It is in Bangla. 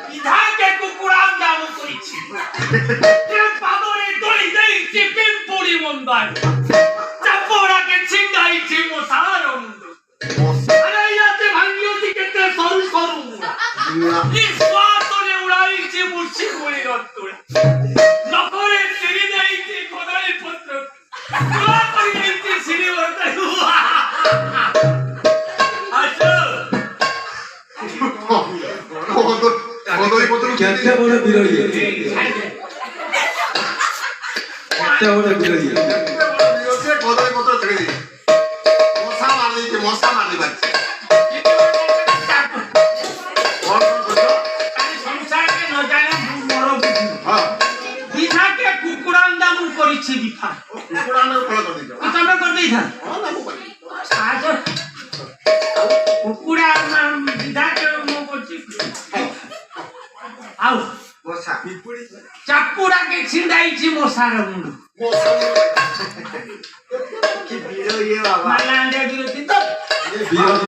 বিধাকে কুকুরাম জানু করেছি পাদরে দড়ি দেইছি পিম্পুড়ি মুন্দায় চাপড়াকে ছিঙ্গাইছি মশার মুন্দ আরে ইয়াতে ভাঙ্গিওছি কেতে সরু সরু নিঃশ্বাসরে উড়াইছি মুর্শি গুলি রত্তুরে নকরে সিঁড়ি দেইছি কদলী পত্র তুলা করি দেইছি সিঁড়ি বর্তে আসো কেতে বড় বিরোধী কেতে বড় বিরোধী কদলী পত্র ছেড়ে দিই মশা মারলি পাচ্ছে সংসারকে ন জানে বড় বিধাকে কুকুরাম জানু করেছি বিধা কুকুরানের ফল করে দিও তুমি করে দিছা হ্যাঁ না মোবাইল আজ কুকুরা বিধাকে মো করছি আও মশা পিপুড়ি চাপুড়াকে ছিন্দাইছি মশার মুন্ড মশা কি বিরো ইয়ে বাবা মালান্ডে বিরতি তো বিরোধী